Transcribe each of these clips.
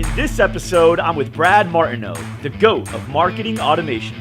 In this episode, I'm with Brad Martineau, the GOAT of marketing automation.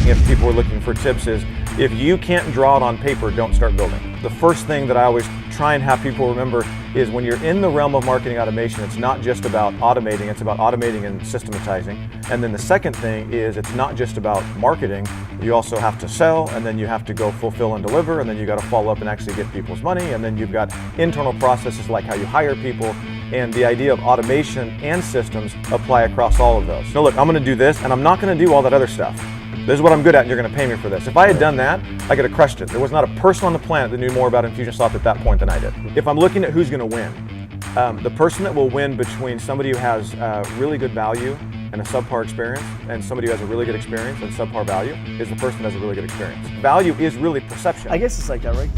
If people are looking for tips is, if you can't draw it on paper, don't start building. The first thing that I always try and have people remember is when you're in the realm of marketing automation, it's not just about automating, it's about automating and systematizing. And then the second thing is it's not just about marketing, you also have to sell, and then you have to go fulfill and deliver, and then you got to follow up and actually get people's money, and then you've got internal processes like how you hire people, and the idea of automation and systems apply across all of those. So look, I'm going to do this, and I'm not going to do all that other stuff. This is what I'm good at, and you're going to pay me for this. If I had done that, I could have crushed it. There was not a person on the planet that knew more about Infusionsoft at that point than I did. If I'm looking at who's going to win, the person that will win between somebody who has really good value and a subpar experience and somebody who has a really good experience and subpar value is the person that has a really good experience. Value is really perception. I guess it's like that, right?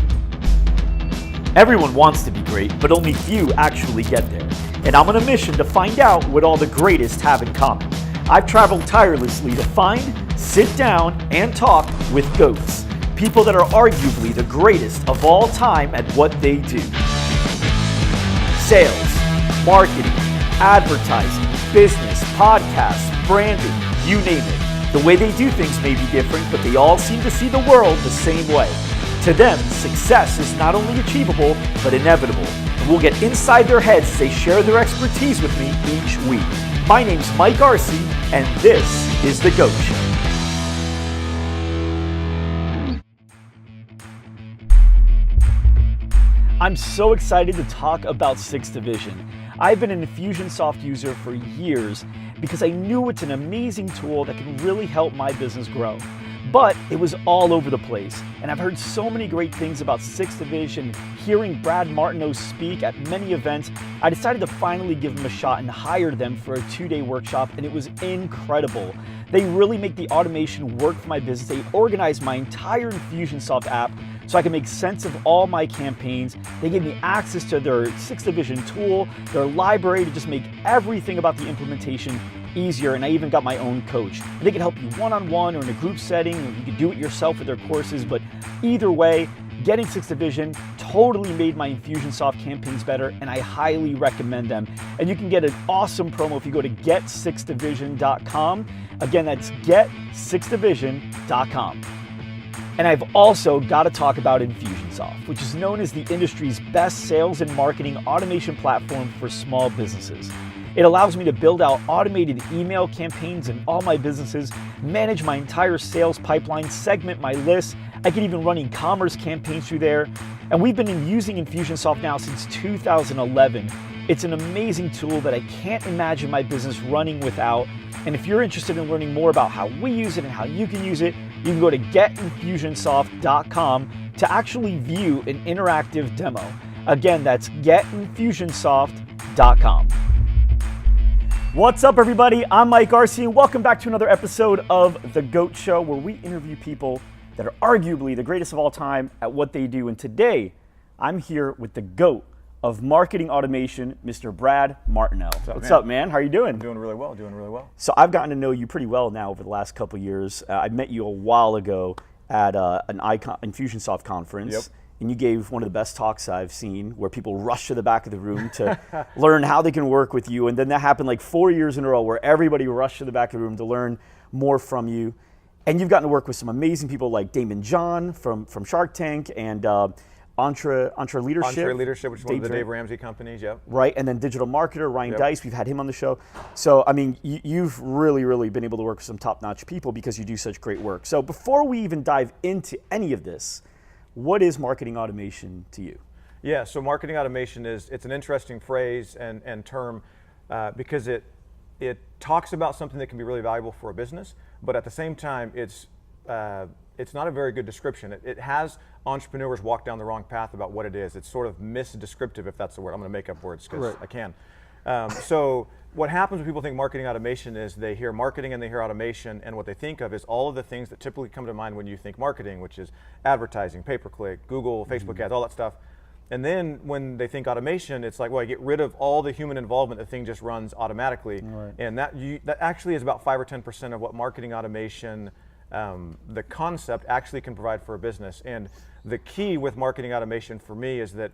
Everyone wants to be great, but only few actually get there. And I'm on a mission to find out what all the greatest have in common. I've traveled tirelessly to find, sit down, and talk with GOATs, people that are arguably the greatest of all time at what they do. Sales, marketing, advertising, business, podcasts, branding, you name it. The way they do things may be different, but they all seem to see the world the same way. To them, success is not only achievable, but inevitable. And we'll get inside their heads as they share their expertise with me each week. My name's Mike Arce, and this is The GOAT Show. I'm so excited to talk about SixthDivision. I've been an Infusionsoft user for years because I knew it's an amazing tool that can really help my business grow. But it was all over the place, and I've heard so many great things about SixthDivision. Hearing Brad Martineau speak at many events, I decided to finally give them a shot and hired them for a 2-day workshop, and it was incredible. They really make the automation work for my business. They organize my entire Infusionsoft app so I can make sense of all my campaigns. They gave me access to their SixthDivision tool, their library to just make everything about the implementation easier, and I even got my own coach. And they can help you one-on-one or in a group setting, or you can do it yourself with their courses, but either way, getting SixthDivision totally made my Infusionsoft campaigns better, and I highly recommend them. And you can get an awesome promo if you go to get6thdivision.com. Again, that's get6thdivision.com. And I've also got to talk about Infusionsoft, which is known as the industry's best sales and marketing automation platform for small businesses. It allows me to build out automated email campaigns in all my businesses, manage my entire sales pipeline, segment my lists. I can even run e-commerce campaigns through there. And we've been using Infusionsoft now since 2011. It's an amazing tool that I can't imagine my business running without. And if you're interested in learning more about how we use it and how you can use it, you can go to getinfusionsoft.com to actually view an interactive demo. Again, that's getinfusionsoft.com. What's up, everybody? I'm Mike Arce, and welcome back to another episode of The GOAT Show, where we interview people that are arguably the greatest of all time at what they do. And today, I'm here with the GOAT of marketing automation, Mr. Brad Martineau. What's up, man? How are you doing? I'm doing really well, doing really well. So I've gotten to know you pretty well now over the last couple of years. I met you a while ago at an Infusionsoft conference. Yep. And you gave one of the best talks I've seen, where people rush to the back of the room to learn how they can work with you. And then that happened like 4 years in a row, where everybody rushed to the back of the room to learn more from you. And you've gotten to work with some amazing people like Daymond John from Shark Tank, and Arce Leadership. Arce Leadership, which is one of the Dave Ramsey companies, yep. Right, and then DigitalMarketer, Ryan Dice, we've had him on the show. So, I mean, you've really been able to work with some top-notch people because you do such great work. So before we even dive into any of this, what is marketing automation to you? Yeah, so marketing automation it's an interesting phrase and term because it talks about something that can be really valuable for a business, but at the same time, it's not a very good description. It has entrepreneurs walk down the wrong path about what it is. It's sort of misdescriptive, if that's the word. I'm going to make up words because I can. So what happens when people think marketing automation is they hear marketing and they hear automation, and what they think of is all of the things that typically come to mind when you think marketing, which is advertising, pay-per-click, Google, Facebook ads, all that stuff. And then when they think automation, it's like, well, I get rid of all the human involvement, the thing just runs automatically. Right. And that actually is about 5 or 10% of what marketing automation, the concept actually can provide for a business. And the key with marketing automation for me is that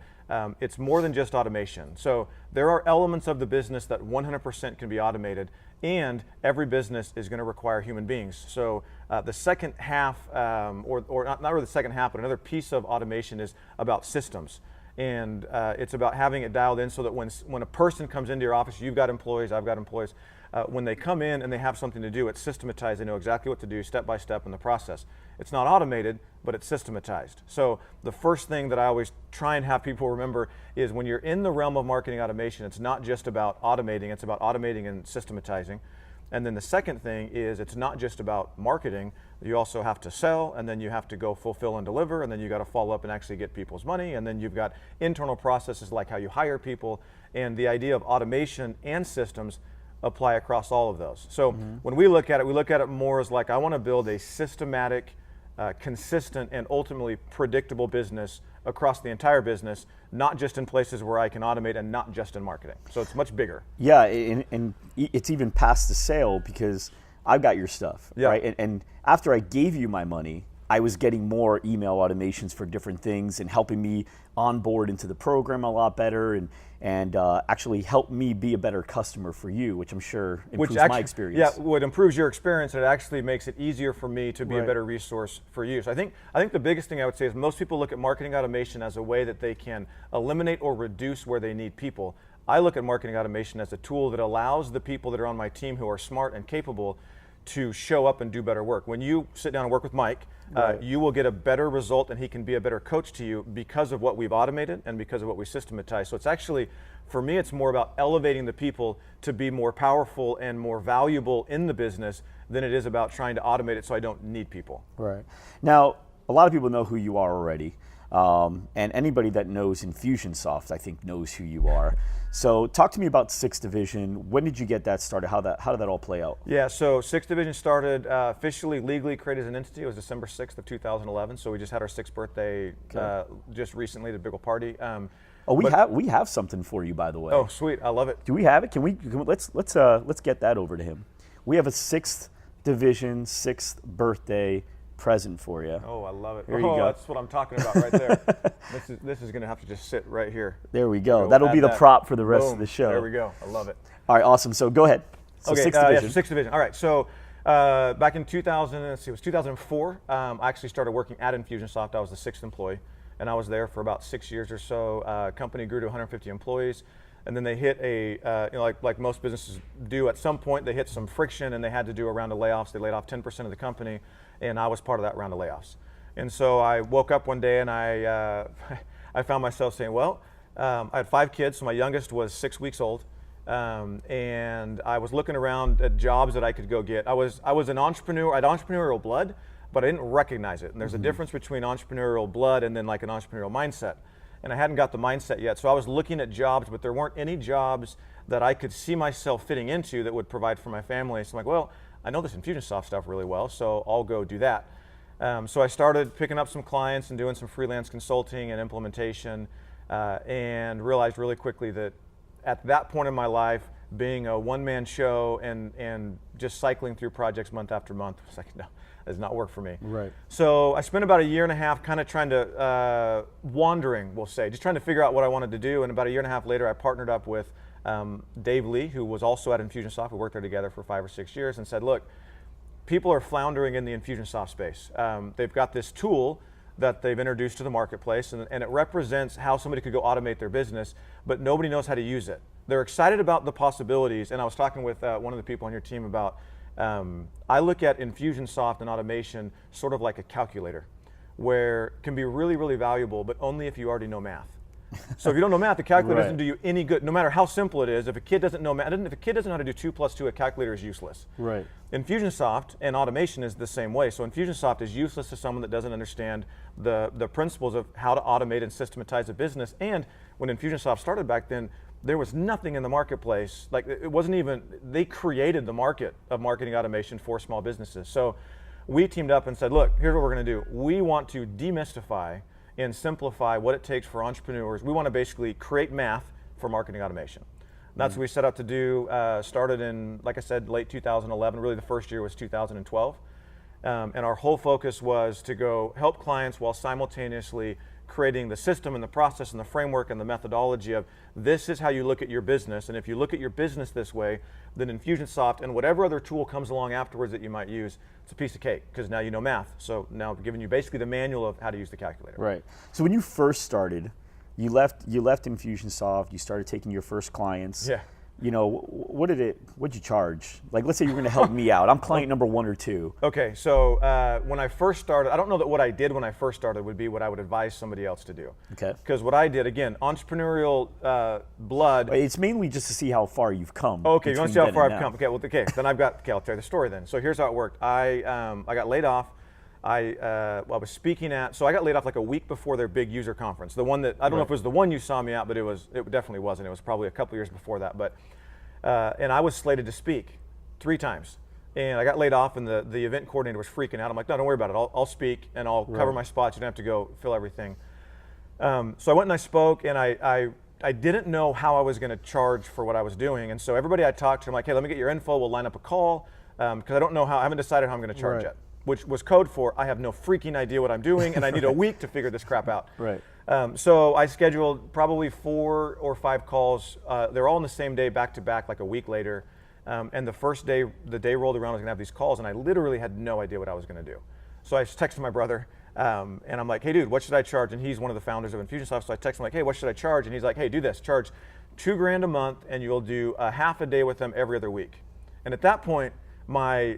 it's more than just automation. So there are elements of the business that 100% can be automated, and every business is going to require human beings. So the second half, or not really the second half, but another piece of automation is about systems. And it's about having it dialed in so that when a person comes into your office, you've got employees, I've got employees, when they come in and they have something to do, it's systematized. They know exactly what to do step by step in the process. It's not automated, but it's systematized. So the first thing that I always try and have people remember is when you're in the realm of marketing automation, it's not just about automating, it's about automating and systematizing. And then the second thing is it's not just about marketing, you also have to sell, and then you have to go fulfill and deliver, and then you got to follow up and actually get people's money, and then you've got internal processes like how you hire people, and the idea of automation and systems apply across all of those. So when we look at it more as like, I want to build a systematic, consistent, and ultimately predictable business across the entire business, not just in places where I can automate and not just in marketing. So it's much bigger. Yeah, and it's even past the sale because I've got your stuff, right? And after I gave you my money, I was getting more email automations for different things and helping me onboard into the program a lot better and actually help me be a better customer for you, which I'm sure improves my experience. Yeah, what improves your experience, and it actually makes it easier for me to be a better resource for you. So I think the biggest thing I would say is most people look at marketing automation as a way that they can eliminate or reduce where they need people. I look at marketing automation as a tool that allows the people that are on my team who are smart and capable to show up and do better work. When you sit down and work with Mike, you will get a better result and he can be a better coach to you because of what we've automated and because of what we systematized. So it's actually, for me, it's more about elevating the people to be more powerful and more valuable in the business than it is about trying to automate it so I don't need people. Right. Now, a lot of people know who you are already. And anybody that knows Infusionsoft, I think, knows who you are. So talk to me about SixthDivision. When did you get that started? How did that all play out? Yeah, so SixthDivision started officially, legally created as an entity. It was December 6th of 2011. So we just had our 6th birthday just recently, the big old party. We have something for you, by the way. Oh, sweet! I love it. Do we have it? Let's get that over to him. We have a SixthDivision 6th birthday present for you. Oh, I love it. Here you go. That's what I'm talking about right there. This is going to have to just sit right here. There we go. That'll be the prop for the rest of the show. There we go. I love it. All right, awesome. So go ahead. So okay, SixthDivision. SixthDivision. All right, so back in 2004, I actually started working at Infusionsoft. I was the 6th employee, and I was there for about 6 years or so. Company grew to 150 employees, and then they hit like most businesses do, at some point they hit some friction and they had to do a round of layoffs. They laid off 10% of the company, and I was part of that round of layoffs. And so I woke up one day and I found myself saying, well, I had 5 kids, so my youngest was 6 weeks old, and I was looking around at jobs that I could go get. I was an entrepreneur. I had entrepreneurial blood, but I didn't recognize it. And there's a difference between entrepreneurial blood and then like an entrepreneurial mindset. And I hadn't got the mindset yet, so I was looking at jobs, but there weren't any jobs that I could see myself fitting into that would provide for my family. So I'm like, well, I know this Infusionsoft stuff really well, so I'll go do that. So I started picking up some clients and doing some freelance consulting and implementation, and realized really quickly that at that point in my life, being a one-man show and just cycling through projects month after month was like, no, that does not work for me. Right. So I spent about a year and a half kind of trying to, wandering, we'll say, just trying to figure out what I wanted to do. And about a year and a half later, I partnered up with Dave Lee, who was also at Infusionsoft. We worked there together for 5 or 6 years, and said, look, people are floundering in the Infusionsoft space. They've got this tool that they've introduced to the marketplace, and it represents how somebody could go automate their business, but nobody knows how to use it. They're excited about the possibilities, and I was talking with one of the people on your team about, I look at Infusionsoft and automation sort of like a calculator, where it can be really, really valuable, but only if you already know math. So if you don't know math, the calculator doesn't do you any good, no matter how simple it is. If a kid doesn't know math, if a kid doesn't know how to do 2 + 2, a calculator is useless. Right. Infusionsoft and automation is the same way. So Infusionsoft is useless to someone that doesn't understand the principles of how to automate and systematize a business. And when Infusionsoft started back then, there was nothing in the marketplace. Like, it wasn't even, they created the market of marketing automation for small businesses. So we teamed up and said, look, here's what we're going to do. We want to demystify and simplify what it takes for entrepreneurs. We want to basically create math for marketing automation. That's what we set out to do. Started in, like I said, late 2011. Really the first year was 2012. And our whole focus was to go help clients while simultaneously creating the system and the process and the framework and the methodology of this is how you look at your business. And if you look at your business this way, then Infusionsoft and whatever other tool comes along afterwards that you might use, it's a piece of cake because now you know math. So now I'm giving you basically the manual of how to use the calculator. Right. So when you first started, you left Infusionsoft, you started taking your first clients. Yeah. You know, what'd you charge? Like, let's say you were going to help me out. I'm client number 1 or 2. Okay, so when I first started, I don't know that what I did when I first started would be what I would advise somebody else to do. Okay. Because what I did, again, entrepreneurial blood. It's mainly just to see how far you've come. Okay, you want to see how far I've come? Okay, well, okay, then I've got. Okay, I'll tell you the story then. So here's how it worked. I got laid off. I was speaking at. So I got laid off like a week before their big user conference. The one that I don't know if it was the one you saw me at, but it definitely wasn't. It was probably a couple years before that. But and I was slated to speak 3 times. And I got laid off, and the event coordinator was freaking out. I'm like, no, don't worry about it. I'll speak, and I'll cover my spots. You don't have to go fill everything. So I went and I spoke, and I didn't know how I was going to charge for what I was doing. And so everybody I talked to, I'm like, hey, let me get your info. We'll line up a call, because I don't know how. I haven't decided how I'm going to charge yet. Which was code for I have no freaking idea what I'm doing, and I need a week to figure this crap out. Right. So I scheduled probably 4 or 5 calls. They're all on the same day, back to back, like a week later. And the first day, the day rolled around, I was gonna have these calls, and I literally had no idea what I was gonna do. So I texted my brother, and I'm like, hey dude, what should I charge? And he's one of the founders of Infusionsoft, so I texted him like, hey, what should I charge? And he's like, hey, do this, charge $2,000 a month, and you'll do a half a day with them every other week. And at that point, my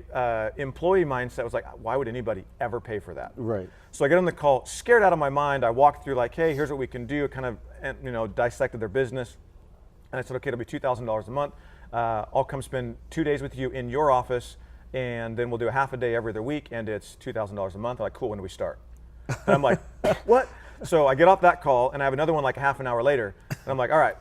employee mindset was like, why would anybody ever pay for that? Right. So I get on the call, scared out of my mind. I walked through like, hey, here's what we can do. Kind of, dissected their business, and I said, okay, it'll be $2,000 a month. I'll come spend 2 days with you in your office, and then we'll do a half a day every other week, and it's $2,000 a month. They're like, cool, when do we start? And I'm like, what? So I get off that call, and I have another one like a half an hour later, and I'm like, all right,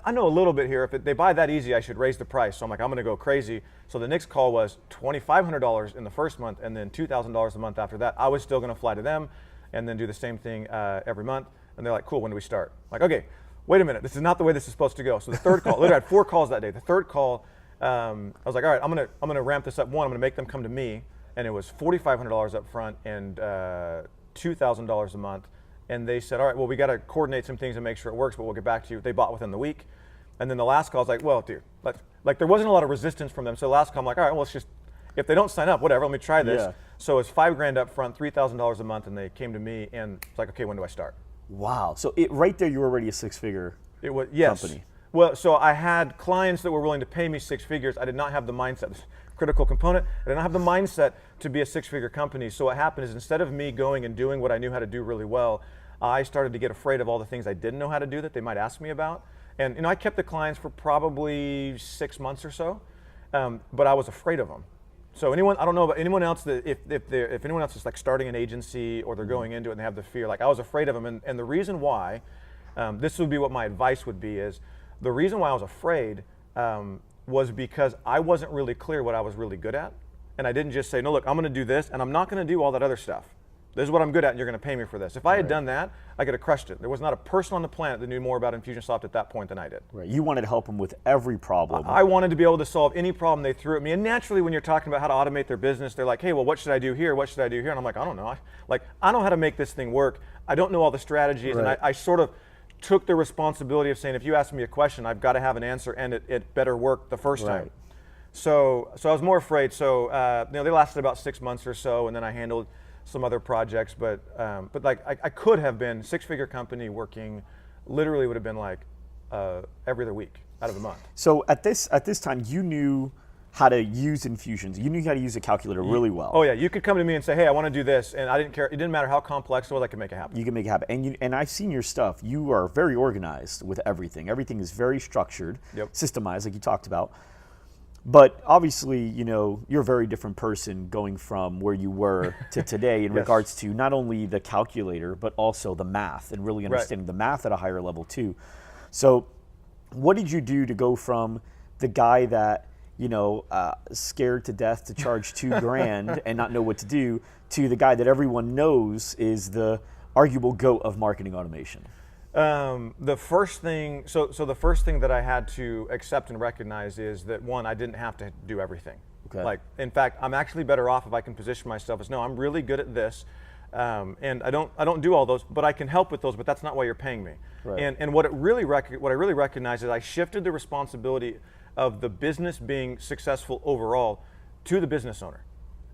I know a little bit here. If they buy that easy, I should raise the price. So I'm like, I'm gonna go crazy. So the next call was $2,500 in the first month, and then $2,000 a month after that. I was still gonna fly to them and then do the same thing every month. And they're like, cool, when do we start? I'm like, okay, wait a minute, this is not the way this is supposed to go. So the third call, literally I had 4 calls that day. The third call, I was like, all right, I'm gonna ramp this up. One, I'm gonna make them come to me, and it was $4,500 up front and $2,000 a month. And they said, all right, well, we got to coordinate some things and make sure it works, but we'll get back to you. They bought within the week. And then the last call, I was like, well, dude, like there wasn't a lot of resistance from them. So the last call, I'm like, all right, well, it's just, if they don't sign up, whatever, let me try this. Yeah. So it's $5,000 up front, $3,000 a month, and they came to me, and it's like, okay, when do I start? Wow. So right there, you were already a 6-figure company. Well, so I had clients that were willing to pay me 6 figures. I did not have the mindset. Critical component. I did not have the mindset to be a 6-figure company. So what happened is instead of me going and doing what I knew how to do really well, I started to get afraid of all the things I didn't know how to do that they might ask me about. And I kept the clients for probably 6 months or so, but I was afraid of them. So I don't know about anyone else that if anyone else is like starting an agency or they're going into it and they have the fear, like I was afraid of them. And the reason why, this would be what my advice would be is, the reason why I was afraid was because I wasn't really clear what I was really good at. And I didn't just say, no, look, I'm gonna do this and I'm not gonna do all that other stuff. This is what I'm good at and you're gonna pay me for this. If I had done that, I could have crushed it. There was not a person on the planet that knew more about Infusionsoft at that point than I did. Right, you wanted to help them with every problem. I wanted to be able to solve any problem they threw at me. And naturally when you're talking about how to automate their business, they're like, hey, well, what should I do here? What should I do here? And I'm like, I don't know. I know how to make this thing work. I don't know all the strategies. Right. And I sort of took the responsibility of saying, if you ask me a question, I've got to have an answer and it better work the first time. So I was more afraid. So they lasted about 6 months or so, and then I handled some other projects, but like I could have been 6-figure company working, literally would have been like every other week out of the month. So at this time, you knew how to use Infusions. You knew how to use a calculator really well. Oh yeah, you could come to me and say, hey, I want to do this, and I didn't care. It didn't matter how complex it was, I could make it happen. You can make it happen, and I've seen your stuff. You are very organized with everything. Everything is very structured, systemized, like you talked about. But obviously, you're a very different person going from where you were to today in regards to not only the calculator, but also the math and really understanding the math at a higher level too. So what did you do to go from the guy that, scared to death to charge $2,000 and not know what to do, to the guy that everyone knows is the arguable GOAT of marketing automation? The first thing that I had to accept and recognize is that, one, I didn't have to do everything. Okay. Like, in fact, I'm actually better off if I can position myself as, no, I'm really good at this. And I don't do all those, but I can help with those, but that's not why you're paying me. Right. And what I really recognize is I shifted the responsibility of the business being successful overall to the business owner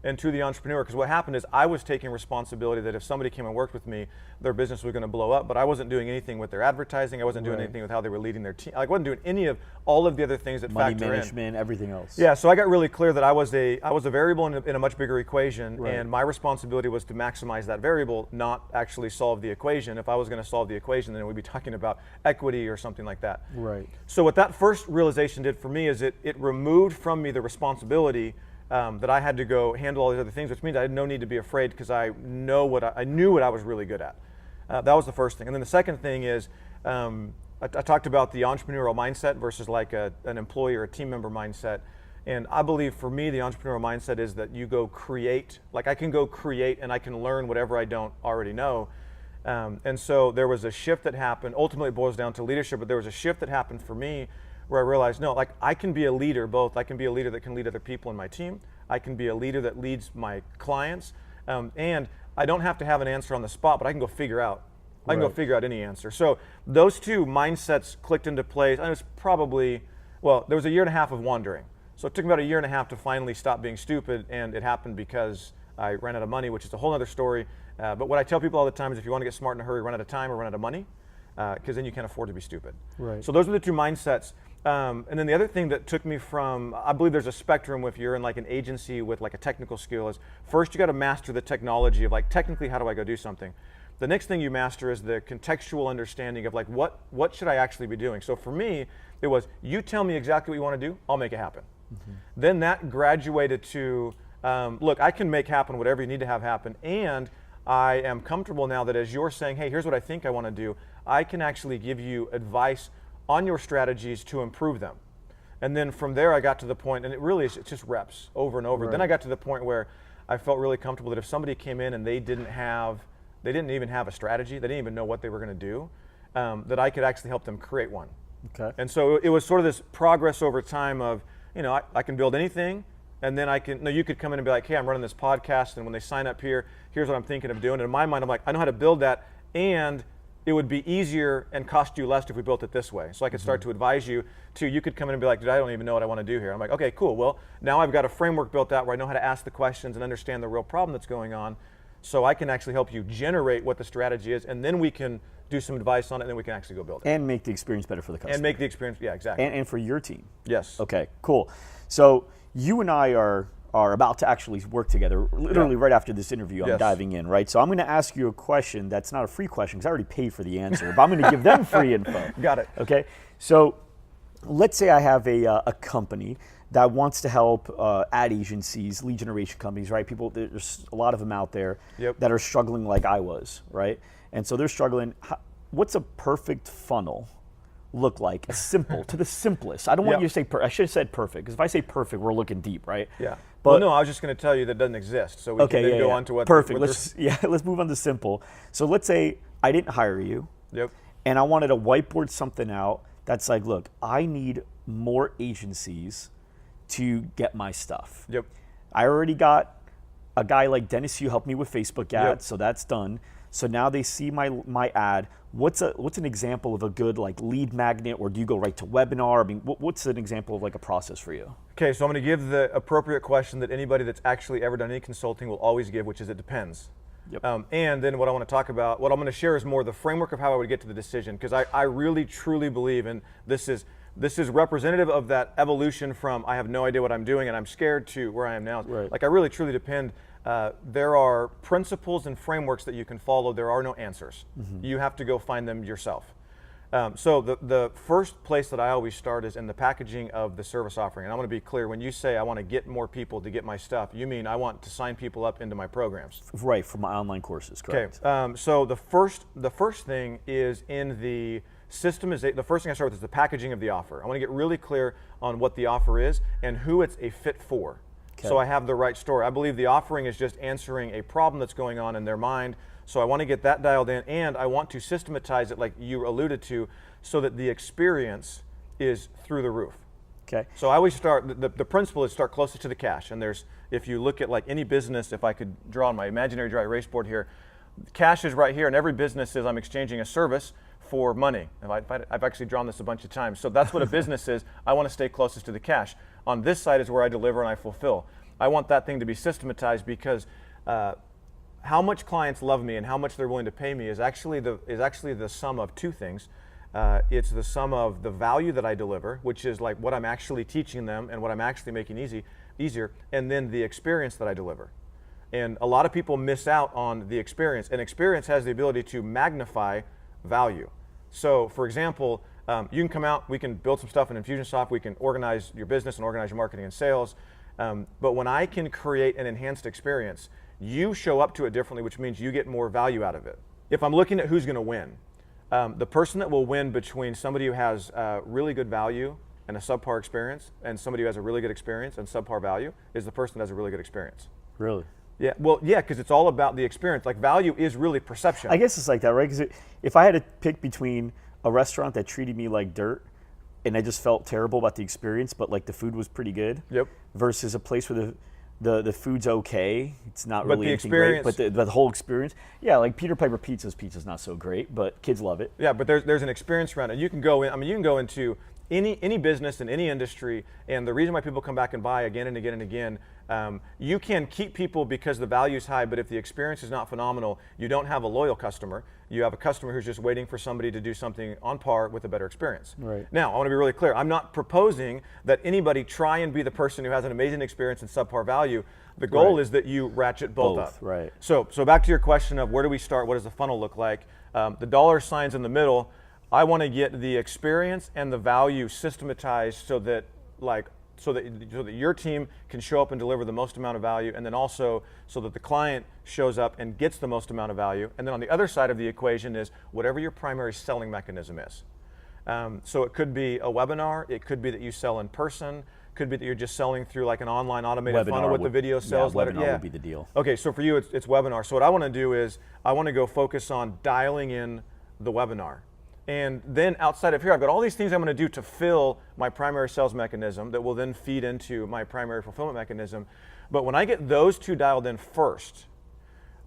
and to the entrepreneur, because what happened is I was taking responsibility that if somebody came and worked with me, their business was going to blow up, but I wasn't doing anything with their advertising, I wasn't doing anything with how they were leading their team, I wasn't doing any of all of the other things that money factor management, everything else. Yeah, so I got really clear that I was a variable in a much bigger equation, Right. and my responsibility was to maximize that variable, not actually solve the equation. If I was going to solve the equation, then we'd be talking about equity or something like that. Right. So what that first realization did for me is it removed from me the responsibility that I had to go handle all these other things, which means I had no need to be afraid because I knew what I was really good at. That was the first thing. And then the second thing is, I talked about the entrepreneurial mindset versus like an employee or a team member mindset. And I believe for me, the entrepreneurial mindset is that you go create, like I can go create and I can learn whatever I don't already know. And so there was a shift that happened. Ultimately, it boils down to leadership, but there was a shift that happened for me where I realized, no, like I can be a leader both. I can be a leader that can lead other people in my team. I can be a leader that leads my clients. And I don't have to have an answer on the spot, but I can go figure out. I can go figure out any answer. So those two mindsets clicked into place. And it was probably, well, there was a year and a half of wandering. So it took me about a year and a half to finally stop being stupid, and it happened because I ran out of money, which is a whole other story. But what I tell people all the time is if you want to get smart in a hurry, run out of time or run out of money, because then you can't afford to be stupid. Right. So those were the two mindsets. And then the other thing that took me from, I believe there's a spectrum if you're in like an agency with like a technical skill, is first you got to master the technology of like technically how do I go do something. The next thing you master is the contextual understanding of like what should I actually be doing. So for me, it was you tell me exactly what you want to do, I'll make it happen. Mm-hmm. Then that graduated to, look, I can make happen whatever you need to have happen, and I am comfortable now that as you're saying, hey, here's what I think I want to do, I can actually give you advice on your strategies to improve them. And then from there I got to the point, and it really is, it's just reps over and over. Right. Then I got to the point where I felt really comfortable that if somebody came in and they didn't even have a strategy, they didn't even know what they were going to do, that I could actually help them create one. Okay. And so it was sort of this progress over time of, you know, I can build anything, and then you could come in and be like, hey, I'm running this podcast, and when they sign up here, here's what I'm thinking of doing. And in my mind, I'm like, I know how to build that, and it would be easier and cost you less if we built it this way. So I could start to advise you you could come in and be like, dude, I don't even know what I want to do here. I'm like, okay, cool. Well, now I've got a framework built out where I know how to ask the questions and understand the real problem that's going on. So I can actually help you generate what the strategy is, and then we can do some advice on it, and then we can actually go build it. And make the experience better for the customer. And make the experience, yeah, exactly. And for your team. Yes. Okay, cool. So you and I are about to actually work together, literally right after this interview. I'm diving in, right? So I'm going to ask you a question that's not a free question because I already paid for the answer, but I'm going to give them free info. Got it. Okay, so let's say I have a company that wants to help ad agencies, lead generation companies, right? People, there's a lot of them out there that are struggling like I was, right? And so they're struggling. What's a perfect funnel look like? Simple, to the simplest. I don't want you to say I should have said perfect, because if I say perfect, we're looking deep, right? Yeah. But well, no, I was just going to tell you that doesn't exist. So we can then go on to what. Perfect. Let's move on to simple. So let's say I didn't hire you. Yep. And I wanted to whiteboard something out that's like, look, I need more agencies to get my stuff. Yep. I already got a guy like Dennis Yu helped me with Facebook ads, so that's done. So now they see my ad. What's an example of a good like lead magnet, or do you go right to webinar? I mean, what's an example of like a process for you? Okay, so I'm going to give the appropriate question that anybody that's actually ever done any consulting will always give, which is it depends. Yep. And then what I want to talk about, what I'm going to share is more the framework of how I would get to the decision, because I really truly believe, and this is representative of that evolution from I have no idea what I'm doing and I'm scared to where I am now. Right. Like I really truly depend. There are principles and frameworks that you can follow. There are no answers. Mm-hmm. You have to go find them yourself. So the first place that I always start is in the packaging of the service offering. And I want to be clear, when you say I want to get more people to get my stuff, you mean I want to sign people up into my programs. Right, for my online courses, correct. Okay, so the first thing is in the systemization. The first thing I start with is the packaging of the offer. I want to get really clear on what the offer is and who it's a fit for. Okay. So I have the right story. I believe the offering is just answering a problem that's going on in their mind. So I want to get that dialed in, and I want to systematize it like you alluded to, so that the experience is through the roof. Okay. So I always start, the principle is start closest to the cash. And if you look at like any business, if I could draw on my imaginary dry erase board here, cash is right here, and every business is I'm exchanging a service for money. I've actually drawn this a bunch of times. So that's what a business is. I want to stay closest to the cash. On this side is where I deliver and I fulfill. I want that thing to be systematized because how much clients love me and how much they're willing to pay me is actually the sum of two things. It's the sum of the value that I deliver, which is like what I'm actually teaching them and what I'm actually making easier, and then the experience that I deliver. And a lot of people miss out on the experience, and experience has the ability to magnify value. So for example, you can come out, we can build some stuff in Infusionsoft, we can organize your business and organize your marketing and sales, but when I can create an enhanced experience, you show up to it differently, which means you get more value out of it. If I'm looking at who's going to win, the person that will win between somebody who has really good value and a subpar experience and somebody who has a really good experience and subpar value is the person that has a really good experience. Really? Yeah, well, yeah, because it's all about the experience. Like, value is really perception. I guess it's like that, right? Because if I had to pick between a restaurant that treated me like dirt and I just felt terrible about the experience, but like the food was pretty good, yep, versus a place where the food's okay, it's not really the anything great, experience, but the whole experience, yeah, like Peter Piper Pizza's not so great, but kids love it. Yeah, but there's an experience around it. You can go in, I mean, you can go into any business in any industry, and the reason why people come back and buy again and again and again, you can keep people because the value is high, but if the experience is not phenomenal, you don't have a loyal customer. You have a customer who's just waiting for somebody to do something on par with a better experience. Right. Now, I want to be really clear. I'm not proposing that anybody try and be the person who has an amazing experience and subpar value. The goal is that you ratchet both up. Right. So back to your question of where do we start? What does the funnel look like? The dollar signs in the middle. I want to get the experience and the value systematized so that your team can show up and deliver the most amount of value, and then also so that the client shows up and gets the most amount of value. And then on the other side of the equation is whatever your primary selling mechanism is. So it could be a webinar, it could be that you sell in person, could be that you're just selling through like an online automated funnel with the video sales. Webinar would be the deal. Okay, so for you it's webinar. So what I want to do is I want to go focus on dialing in the webinar. And then outside of here, I've got all these things I'm going to do to fill my primary sales mechanism that will then feed into my primary fulfillment mechanism. But when I get those two dialed in first,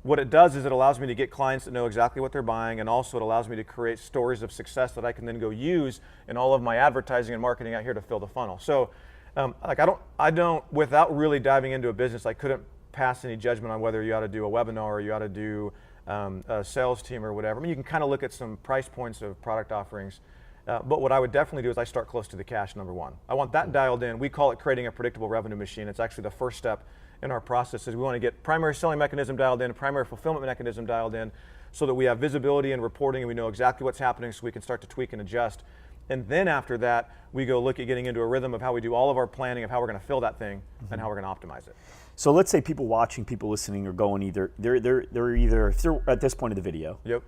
what it does is it allows me to get clients that know exactly what they're buying, and also it allows me to create stories of success that I can then go use in all of my advertising and marketing out here to fill the funnel. So I don't, without really diving into a business, I couldn't pass any judgment on whether you ought to do a webinar or you ought to do a sales team or whatever. I mean, you can kind of look at some price points of product offerings, but what I would definitely do is I start close to the cash, number one. I want that dialed in. We call it creating a predictable revenue machine. It's actually the first step in our process is we want to get primary selling mechanism dialed in, primary fulfillment mechanism dialed in, so that we have visibility and reporting and we know exactly what's happening so we can start to tweak and adjust. And then after that, we go look at getting into a rhythm of how we do all of our planning of how we're going to fill that thing and how we're going to optimize it. So let's say people watching, people listening are going they're either, if they're at this point of the video, yep,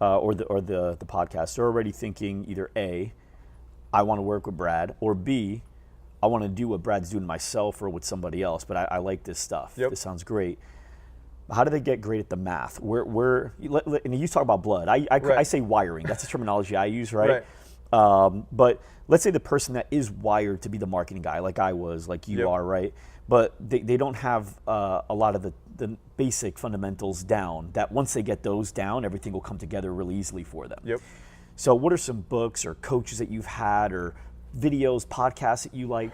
or the podcast, they're already thinking either A, I want to work with Brad, or B, I want to do what Brad's doing myself or with somebody else, but I like this stuff. Yep. This sounds great. How do they get great at the math? And you talk about blood. I say wiring. That's the terminology I use, right? But let's say the person that is wired to be the marketing guy, like I was, like you are, right? But they don't have a lot of the basic fundamentals down, that once they get those down, everything will come together really easily for them. Yep. So what are some books or coaches that you've had or videos, podcasts that you like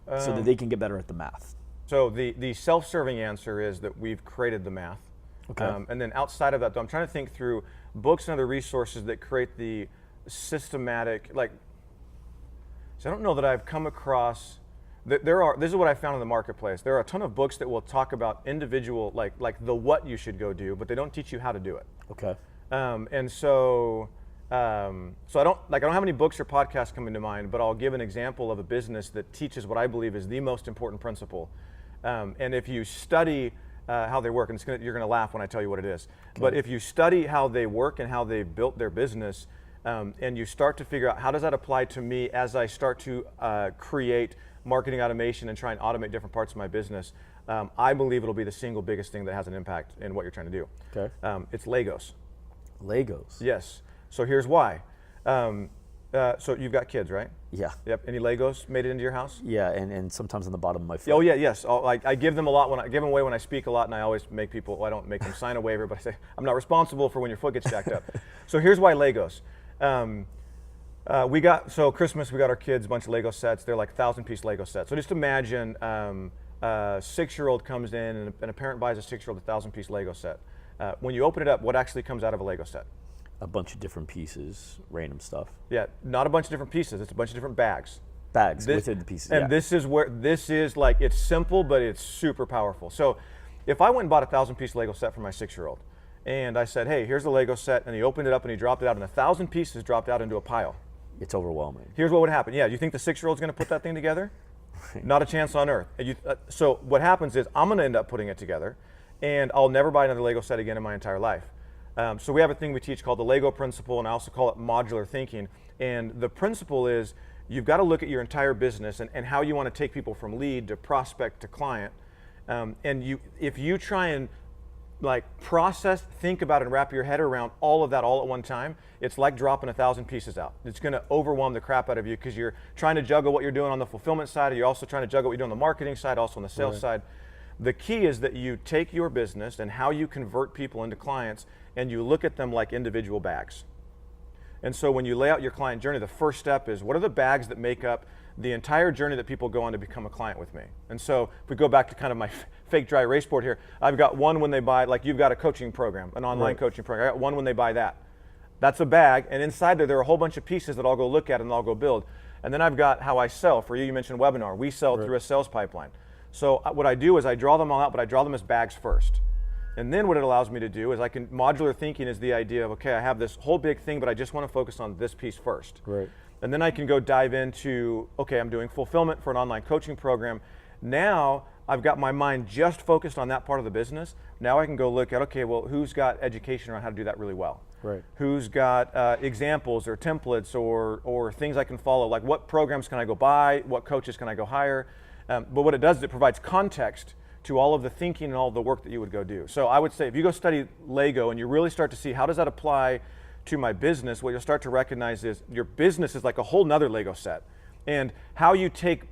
so that they can get better at the math? So the self-serving answer is that we've created the math. Okay. And then outside of that, though, I'm trying to think through books and other resources that create the systematic, so I don't know that I've come across, this is what I found in the marketplace. There are a ton of books that will talk about individual, like the what you should go do, but they don't teach you how to do it. Okay. So I don't have any books or podcasts coming to mind, but I'll give an example of a business that teaches what I believe is the most important principle. And if you study how they work, and you're going to laugh when I tell you what it is, but if you study how they work and how they built their business, and you start to figure out how does that apply to me as I start to create marketing automation and try and automate different parts of my business, I believe it'll be the single biggest thing that has an impact in what you're trying to do. Okay. It's Legos. Legos. Yes. So here's why. So you've got kids, right? Yeah. Yep. Any Legos made it into your house? Yeah, and sometimes on the bottom of my foot. Oh yeah, yes. I give them a lot I give them away when I speak a lot, and I always make people. Well, I don't make them sign a waiver, but I say I'm not responsible for when your foot gets jacked up. So here's why Legos. Christmas we got our kids a bunch of Lego sets. They're like 1,000-piece Lego sets. So just imagine a 6-year-old comes in and a parent buys a 6-year-old 1,000-piece Lego set. When you open it up, what actually comes out of a Lego set? A bunch of different pieces, random stuff. Yeah, not a bunch of different pieces. It's a bunch of different bags. Within the pieces. And this is like, it's simple, but it's super powerful. So if I went and bought a 1,000-piece Lego set for my 6-year-old, and I said, hey, here's the Lego set, and he opened it up and he dropped it out, and 1,000 pieces dropped out into a pile. It's overwhelming. Here's what would happen. Yeah, you think the 6-year-old's going to put that thing together? Not a chance on earth. So what happens is I'm going to end up putting it together, and I'll never buy another Lego set again in my entire life. So we have a thing we teach called the Lego principle, and I also call it modular thinking. And the principle is you've got to look at your entire business and how you want to take people from lead to prospect to client. If you try and process, think about it, and wrap your head around all of that all at one time, it's like dropping 1,000 pieces out. It's going to overwhelm the crap out of you because you're trying to juggle what you're doing on the fulfillment side, and you're also trying to juggle what you're doing on the marketing side, also on the sales side. The key is that you take your business and how you convert people into clients, and you look at them like individual bags. And so when you lay out your client journey, the first step is, what are the bags that make up the entire journey that people go on to become a client with me? And so if we go back to kind of my fake dry erase board here, I've got one when they buy, like you've got a coaching program, an online coaching program. I got one when they buy that. That's a bag, and inside there are a whole bunch of pieces that I'll go look at and I'll go build. And then I've got how I sell. For you mentioned webinar. We sell through a sales pipeline. So what I do is I draw them all out, but I draw them as bags first. And then what it allows me to do is modular thinking is the idea of, okay, I have this whole big thing, but I just want to focus on this piece first. Right. And then I can go dive into, okay, I'm doing fulfillment for an online coaching program. Now I've got my mind just focused on that part of the business. Now I can go look at, okay, well, who's got education around how to do that really well? Right. Who's got examples or templates or things I can follow? Like, what programs can I go buy? What coaches can I go hire? But what it does is it provides context to all of the thinking and all of the work that you would go do. So I would say if you go study Lego and you really start to see how does that apply to my business, what you'll start to recognize is your business is like a whole nother Lego set. And how you take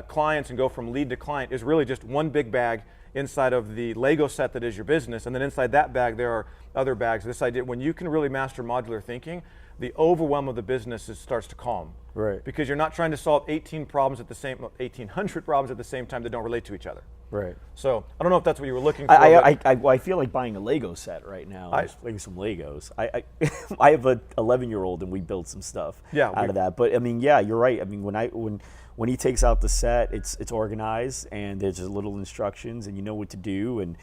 clients and go from lead to client is really just one big bag inside of the Lego set that is your business. And then inside that bag, there are other bags. This idea, when you can really master modular thinking, the overwhelm of the business starts to calm. Right. Because you're not trying to solve 1,800 problems at the same time that don't relate to each other. Right. So I don't know if that's what you were looking for. I feel like buying a Lego set right now. Just playing some Legos. I have an 11-year-old and we built some stuff out of that. But I mean, yeah, you're right. I mean, when he takes out the set, it's organized and there's just little instructions and you know what to do. And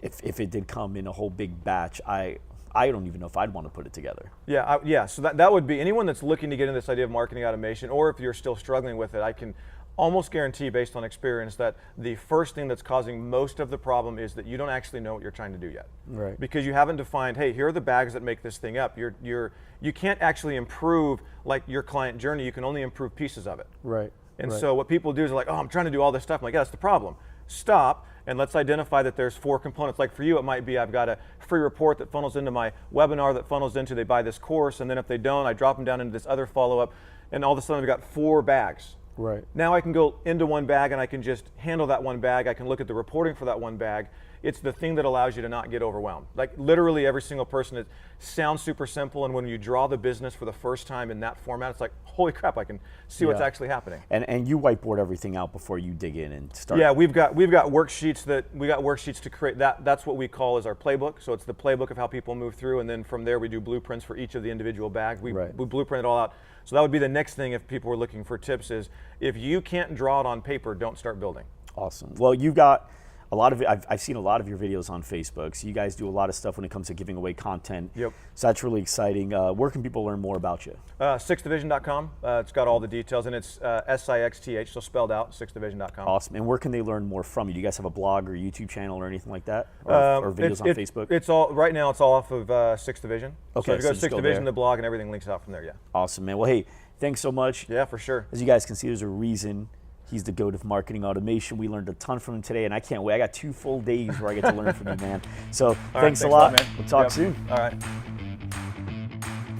if it did come in a whole big batch, I don't even know if I'd want to put it together. Yeah. So that would be anyone that's looking to get into this idea of marketing automation, or if you're still struggling with it, I can almost guarantee based on experience that the first thing that's causing most of the problem is that you don't actually know what you're trying to do yet. Right. Because you haven't defined, hey, here are the bags that make this thing up. You can't actually improve like your client journey, you can only improve pieces of it. Right. And so what people do is like, oh, I'm trying to do all this stuff. I'm like, yeah, that's the problem. Stop and let's identify that there's 4 components. Like for you, it might be I've got a free report that funnels into my webinar that funnels into, they buy this course, and then if they don't, I drop them down into this other follow-up, and all of a sudden I've got 4 bags. Right. Now I can go into one bag and I can just handle that one bag. I can look at the reporting for that one bag. It's the thing that allows you to not get overwhelmed. Like literally every single person, it sounds super simple, and when you draw the business for the first time in that format, it's like, holy crap, I can see what's actually happening. And you whiteboard everything out before you dig in and start. Yeah, we've got worksheets to create. That's what we call as our playbook. So it's the playbook of how people move through, and then from there we do blueprints for each of the individual bags. We blueprint it all out. So that would be the next thing if people were looking for tips is, if you can't draw it on paper, don't start building. Awesome. Well, you've got a lot of it. I've seen a lot of your videos on Facebook. So you guys do a lot of stuff when it comes to giving away content. Yep. So that's really exciting. Where can people learn more about you? SixthDivision.com. It's got all the details, and it's SIXTH, so spelled out, SixthDivision.com. Awesome. And where can they learn more from you? Do you guys have a blog or YouTube channel or anything like that? Or videos on Facebook? It's all right now. It's all off of SixthDivision. Okay. So if you go to SixthDivision, the blog, and everything links out from there. Yeah. Awesome, man. Well, hey, thanks so much. Yeah, for sure. As you guys can see, there's a reason he's the GOAT of marketing automation. We learned a ton from him today, and I can't wait. I got 2 full days where I get to learn from you, man. So thanks a lot. Man. We'll talk soon. All right.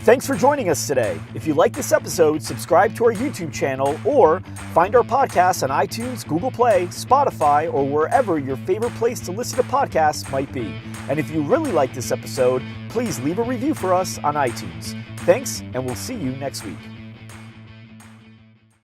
Thanks for joining us today. If you like this episode, subscribe to our YouTube channel or find our podcasts on iTunes, Google Play, Spotify, or wherever your favorite place to listen to podcasts might be. And if you really like this episode, please leave a review for us on iTunes. Thanks, and we'll see you next week.